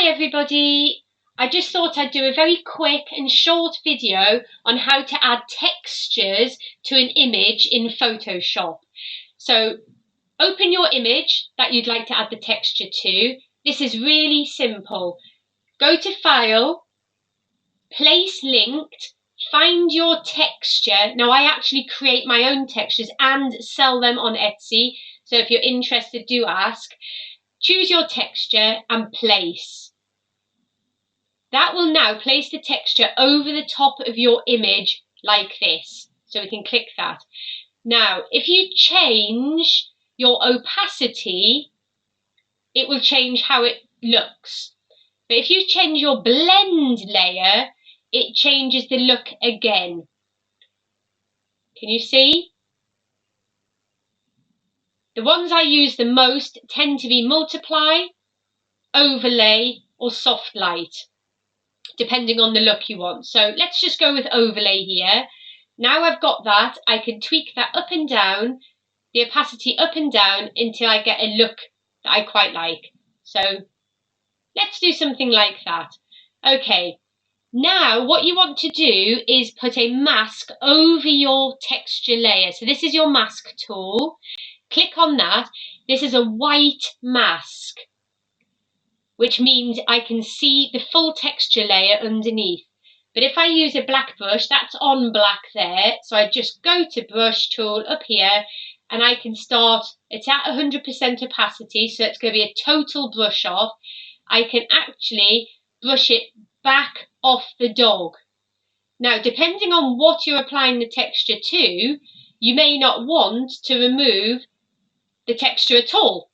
everybody, I just thought I'd do a very quick and short video on how to add textures to an image in Photoshop. So open your image that you'd like to add the texture to. This is really simple. Go to File, Place Linked, find your texture. Now I actually create my own textures and sell them on Etsy, so if you're interested, do ask. Choose your texture and place. That will now place the texture over the top of your image like this. So we can click that. Now, if you change your opacity, it will change how it looks. But if you change your blend layer, it changes the look again. Can you see? The ones I use the most tend to be multiply, overlay, or soft light, depending on the look you want. So let's just go with overlay here. Now I've got that, I can tweak that up and down, the opacity up and down until I get a look that I quite like. So let's do something like that. Okay, now what you want to do is put a mask over your texture layer. So this is your mask tool. Click on that. This is a white mask, which means I can see the full texture layer underneath. But if I use a black brush, that's on black there. So I just go to brush tool up here and I can start, it's at 100% opacity, so it's going to be a total brush off. I can actually brush it back off the dog. Now, depending on what you're applying the texture to, you may not want to remove the texture at all.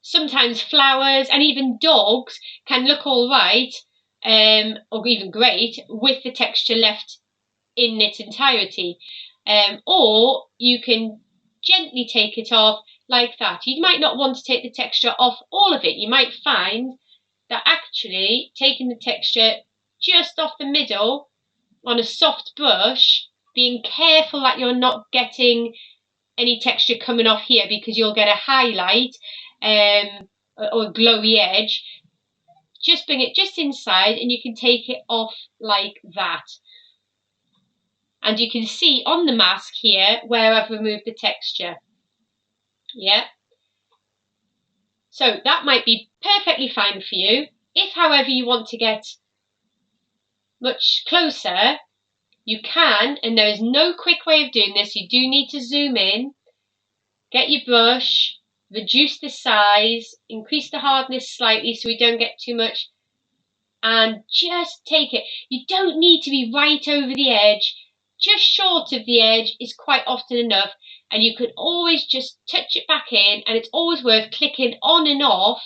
Sometimes flowers and even dogs can look all right, or even great, with the texture left in its entirety. Or you can gently take it off like that. You might not want to take the texture off all of it. You might find that actually taking the texture just off the middle on a soft brush, being careful that you're not getting any texture coming off here, because you'll get a highlight or glowy edge. Just bring it just inside and you can take it off like that. And you can see on the mask here where I've removed the texture. Yeah. So that might be perfectly fine for you. If, however, you want to get much closer, you can, and there is no quick way of doing this. You do need to zoom in, get your brush, reduce the size, increase the hardness slightly so we don't get too much, and just take it. You don't need to be right over the edge. Just short of the edge is quite often enough, and you could always just touch it back in, and it's always worth clicking on and off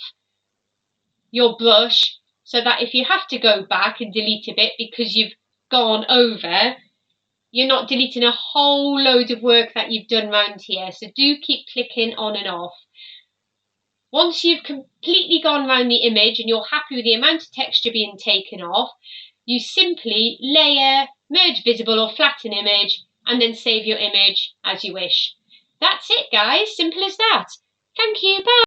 your brush so that if you have to go back and delete a bit because you've gone over, you're not deleting a whole load of work that you've done around here. So do keep clicking on and off. Once you've completely gone around the image and you're happy with the amount of texture being taken off, you simply layer, merge visible or flatten image, and then save your image as you wish. That's it, guys. Simple as that. Thank you. Bye.